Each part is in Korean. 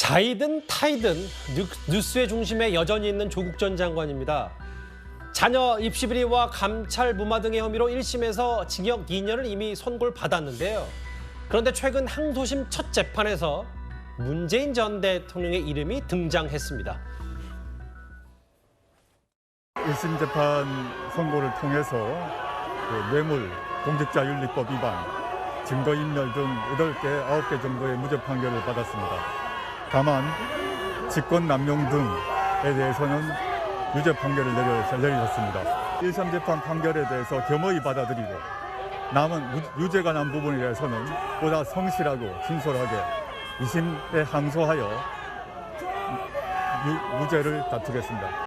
자이든 타이든 뉴스의 중심에 여전히 있는 조국 전 장관입니다. 자녀 입시 비리와 감찰 무마 등의 혐의로 1심에서 징역 2년을 이미 선고받았는데요. 그런데 최근 항소심 첫 재판에서 문재인 전 대통령의 이름이 등장했습니다. 1심 재판 선고를 통해서 뇌물, 공직자윤리법 위반, 증거인멸 등 8개, 9개 정도의 무죄 판결을 받았습니다. 다만 직권남용 등에 대해서는 유죄 판결을 내리셨습니다. 1심 재판 판결에 대해서 겸허히 받아들이고 남은 유죄가 난 부분에 대해서는 보다 성실하고 진솔하게 2심에 항소하여 무죄를 다투겠습니다.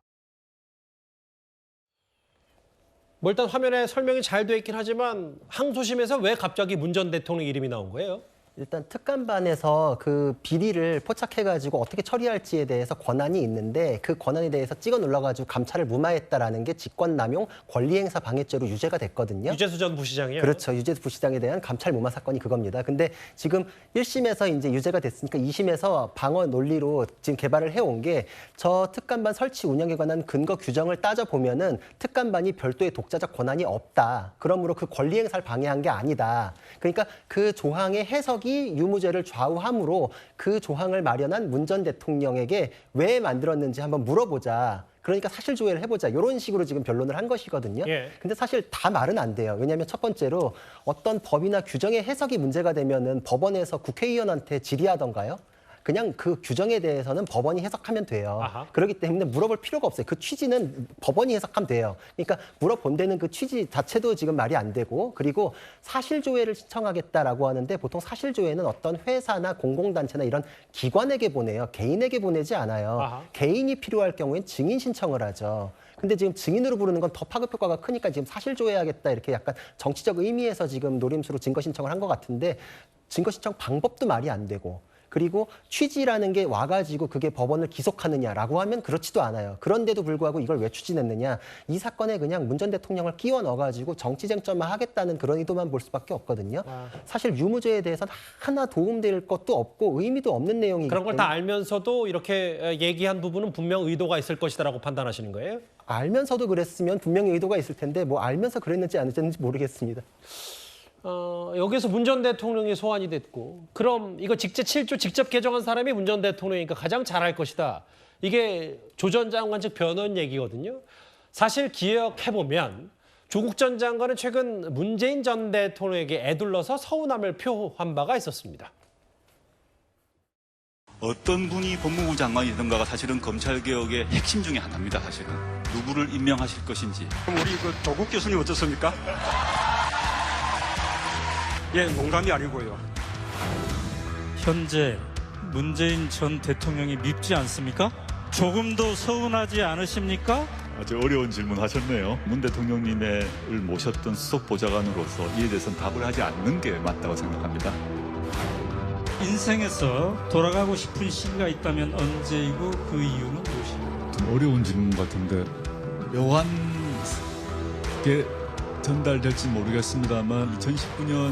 뭐 일단 화면에 설명이 잘 돼 있긴 하지만 항소심에서 왜 갑자기 문 전 대통령 이름이 나온 거예요? 일단 특감반에서 그 비리를 포착해가지고 어떻게 처리할지에 대해서 권한이 있는데 그 권한에 대해서 찍어 눌러가지고 감찰을 무마했다라는 게 직권남용 권리행사 방해죄로 유죄가 됐거든요. 유재수 전 부시장이요? 그렇죠. 유재수 부시장에 대한 감찰 무마 사건이 그겁니다. 근데 지금 1심에서 이제 유죄가 됐으니까 2심에서 방어 논리로 지금 개발을 해온 게 저 특감반 설치 운영에 관한 근거 규정을 따져보면은 특감반이 별도의 독자적 권한이 없다. 그러므로 그 권리행사를 방해한 게 아니다. 그러니까 그 조항의 해석이 유무죄를 좌우하므로 그 조항을 마련한 문 전 대통령에게 왜 만들었는지 한번 물어보자. 그러니까 사실조회를 해보자. 이런 식으로 지금 변론을 한 것이거든요. 예. 근데 사실 다 말은 안 돼요. 왜냐하면 첫 번째로 어떤 법이나 규정의 해석이 문제가 되면은 법원에서 국회의원한테 질의하던가요? 그냥 그 규정에 대해서는 법원이 해석하면 돼요. 아하. 그렇기 때문에 물어볼 필요가 없어요. 그 취지는 법원이 해석하면 돼요. 그러니까 물어본 데는 그 취지 자체도 지금 말이 안 되고, 그리고 사실조회를 신청하겠다라고 하는데 보통 사실조회는 어떤 회사나 공공단체나 이런 기관에게 보내요. 개인에게 보내지 않아요. 아하. 개인이 필요할 경우엔 증인 신청을 하죠. 근데 지금 증인으로 부르는 건 더 파급 효과가 크니까 지금 사실조회하겠다 이렇게 약간 정치적 의미에서 지금 노림수로 증거 신청을 한 것 같은데 증거 신청 방법도 말이 안 되고, 그리고 취지라는 게 와가지고 그게 법원을 기속하느냐라고 하면 그렇지도 않아요. 그런데도 불구하고 이걸 왜 추진했느냐. 이 사건에 그냥 문 전 대통령을 끼워 넣어가지고 정치 쟁점만 하겠다는 그런 의도만 볼 수밖에 없거든요. 사실 유무죄에 대해서는 하나 도움될 것도 없고 의미도 없는 내용이기 그런 걸 때문에 다 알면서도 이렇게 얘기한 부분은 분명 의도가 있을 것이다라고 판단하시는 거예요? 알면서도 그랬으면 분명히 의도가 있을 텐데 뭐 알면서 그랬는지 안 했는지 모르겠습니다. 여기서 문 전 대통령이 소환이 됐고 그럼 이거 직제 7조 직접 개정한 사람이 문 전 대통령이니까 가장 잘할 것이다. 이게 조 전 장관 측 변호인 얘기거든요. 사실 기억해보면 조국 전 장관은 최근 문재인 전 대통령에게 애둘러서 서운함을 표한 바가 있었습니다. 어떤 분이 법무부 장관이든가가 사실은 검찰개혁의 핵심 중에 하나입니다. 사실은 누구를 임명하실 것인지. 그럼 우리 그 조국 교수님 어떻습니까? 예, 농담이 아니고요. 현재 문재인 전 대통령이 밉지 않습니까? 조금도 서운하지 않으십니까? 아주 어려운 질문 하셨네요. 문 대통령님을 모셨던 수석 보좌관으로서 이에 대해서는 답을 하지 않는 게 맞다고 생각합니다. 인생에서 돌아가고 싶은 시기가 있다면 언제이고 그 이유는 무엇입니까? 좀 어려운 질문 같은데 묘한 게 전달될지 모르겠습니다만 2019년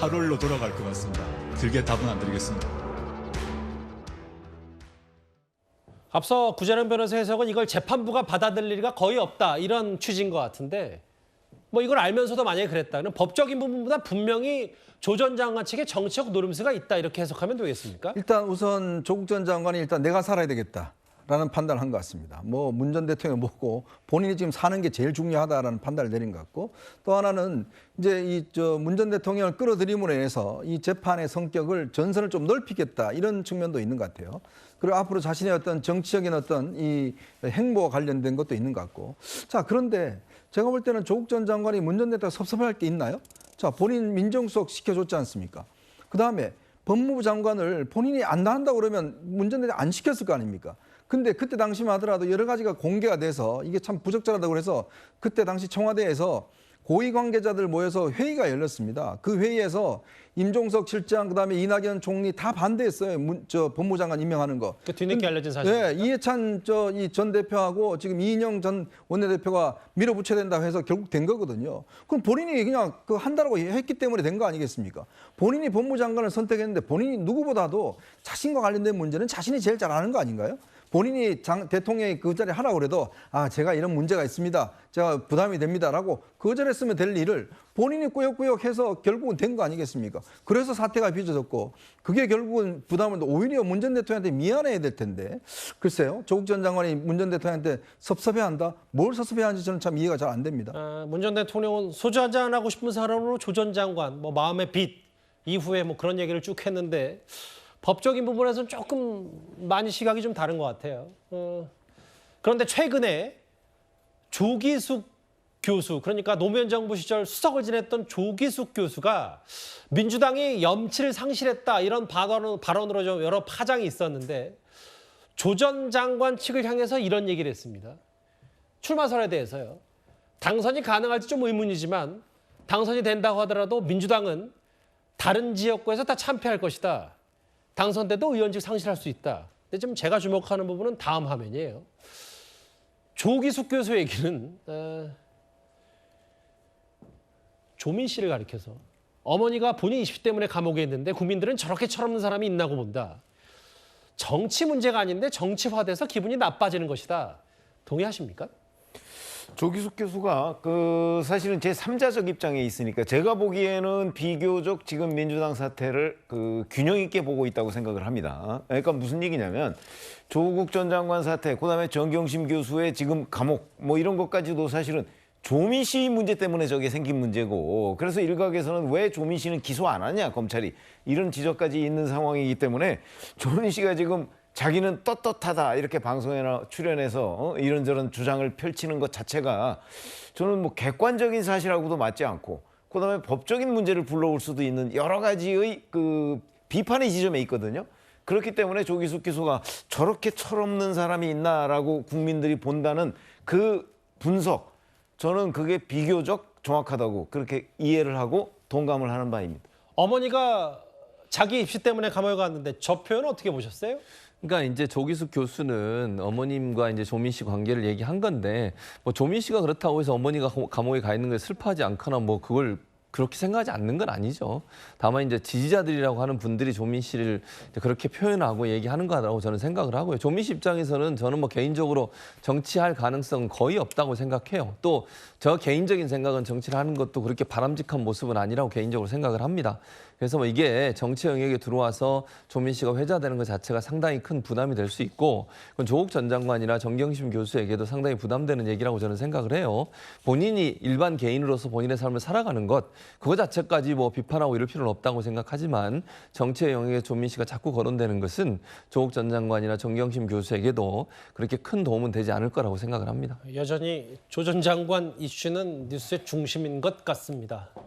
8월로 돌아갈 것 같습니다. 길게 답은 안 드리겠습니다. 앞서 구자룡 변호사 해석은 이걸 재판부가 받아들일 리가 거의 없다 이런 취지인 것 같은데 뭐 이걸 알면서도 만약에 그랬다 그럼 법적인 부분보다 분명히 조 전 장관 측에 정치적 노림수가 있다 이렇게 해석하면 되겠습니까? 일단 우선 조국 전 장관이 일단 내가 살아야 되겠다라는 판단을 한 것 같습니다. 뭐 문 전 대통령 먹고 본인이 지금 사는 게 제일 중요하다라는 판단을 내린 것 같고, 또 하나는 이제 문 전 대통령을 끌어들임으로 인해서 이 재판의 성격을 전선을 좀 넓히겠다 이런 측면도 있는 것 같아요. 그리고 앞으로 자신의 어떤 정치적인 어떤 이 행보와 관련된 것도 있는 것 같고. 자, 그런데 제가 볼 때는 조국 전 장관이 문 전 대통령 섭섭할 게 있나요? 자, 본인 민정수석 시켜줬지 않습니까? 그다음에 법무부 장관을 본인이 안 나간다고 그러면 문 전 대통령 안 시켰을 거 아닙니까? 근데 그때 당시만 하더라도 여러 가지가 공개가 돼서 이게 참 부적절하다고 그래서 그때 당시 청와대에서 고위 관계자들 모여서 회의가 열렸습니다. 그 회의에서 임종석 실장 그다음에 이낙연 총리 다 반대했어요. 법무장관 임명하는 거. 그 뒤늦게 알려진 사실입니다. 네, 이해찬 이 전 대표하고 지금 이인영 전 원내대표가 밀어붙여야 된다고 해서 결국 된 거거든요. 그럼 본인이 그냥 그 한다라고 했기 때문에 된 거 아니겠습니까? 본인이 법무장관을 선택했는데 본인이 누구보다도 자신과 관련된 문제는 자신이 제일 잘 아는 거 아닌가요? 본인이 대통령이 그 자리에 하라고 그래도 제가 이런 문제가 있습니다. 제가 부담이 됩니다라고 거절했으면 될 일을 본인이 꾸역꾸역 해서 결국은 된 거 아니겠습니까? 그래서 사태가 빚어졌고 그게 결국은 부담을 오히려 문 전 대통령한테 미안해야 될 텐데 글쎄요. 조국 전 장관이 문 전 대통령한테 섭섭해한다? 뭘 섭섭해하는지 저는 참 이해가 잘 안 됩니다. 문 전 대통령은 소주 한잔 하고 싶은 사람으로 조 전 장관, 뭐 마음의 빚 이후에 뭐 그런 얘기를 쭉 했는데 법적인 부분에서는 조금 많이 시각이 좀 다른 것 같아요. 그런데 최근에 조기숙 교수, 그러니까 노무현 정부 시절 수석을 지냈던 조기숙 교수가 민주당이 염치를 상실했다 이런 발언으로 좀 여러 파장이 있었는데 조 전 장관 측을 향해서 이런 얘기를 했습니다. 출마설에 대해서요. 당선이 가능할지 좀 의문이지만 당선이 된다고 하더라도 민주당은 다른 지역구에서 다 참패할 것이다. 당선돼도 의원직 상실할 수 있다. 근데 좀 제가 주목하는 부분은 다음 화면이에요. 조기숙 교수 얘기는 조민 씨를 가리켜서 어머니가 본인 20 때문에 감옥에 있는데 국민들은 저렇게 철없는 사람이 있나고 본다. 정치 문제가 아닌데 정치화돼서 기분이 나빠지는 것이다. 동의하십니까? 조기숙 교수가 그 사실은 제 3자적 입장에 있으니까 제가 보기에는 비교적 지금 민주당 사태를 그 균형 있게 보고 있다고 생각을 합니다. 그러니까 무슨 얘기냐면 조국 전 장관 사태, 그다음에 정경심 교수의 지금 감옥 뭐 이런 것까지도 사실은 조민 씨 문제 때문에 저게 생긴 문제고, 그래서 일각에서는 왜 조민 씨는 기소 안 하냐 검찰이, 이런 지적까지 있는 상황이기 때문에 조민 씨가 지금 자기는 떳떳하다 이렇게 방송에 출연해서 이런저런 주장을 펼치는 것 자체가 저는 뭐 객관적인 사실하고도 맞지 않고, 그다음에 법적인 문제를 불러올 수도 있는 여러 가지의 그 비판의 지점에 있거든요. 그렇기 때문에 조기숙 교수가 저렇게 철없는 사람이 있나라고 국민들이 본다는 그 분석, 저는 그게 비교적 정확하다고 그렇게 이해를 하고 동감을 하는 바입니다. 어머니가 자기 입시 때문에 감옥에 갔는데 저 표현은 어떻게 보셨어요? 그러니까 이제 조기숙 교수는 어머님과 이제 조민 씨 관계를 얘기한 건데, 뭐 조민 씨가 그렇다고 해서 어머니가 감옥에 가 있는 걸 슬퍼하지 않거나 뭐 그걸 그렇게 생각하지 않는 건 아니죠. 다만 이제 지지자들이라고 하는 분들이 조민 씨를 이제 그렇게 표현하고 얘기하는 거라고 저는 생각을 하고요. 조민 씨 입장에서는 저는 뭐 개인적으로 정치할 가능성 거의 없다고 생각해요. 또 저 개인적인 생각은 정치를 하는 것도 그렇게 바람직한 모습은 아니라고 개인적으로 생각을 합니다. 그래서 뭐 이게 정치 영역에 들어와서 조민 씨가 회자되는 것 자체가 상당히 큰 부담이 될 수 있고, 그건 조국 전 장관이나 정경심 교수에게도 상당히 부담되는 얘기라고 저는 생각을 해요. 본인이 일반 개인으로서 본인의 삶을 살아가는 것, 그거 자체까지 뭐 비판하고 이럴 필요는 없다고 생각하지만 정치의 영역에 조민 씨가 자꾸 거론되는 것은 조국 전 장관이나 정경심 교수에게도 그렇게 큰 도움은 되지 않을 거라고 생각을 합니다. 여전히 조 전 장관 이슈는 뉴스의 중심인 것 같습니다.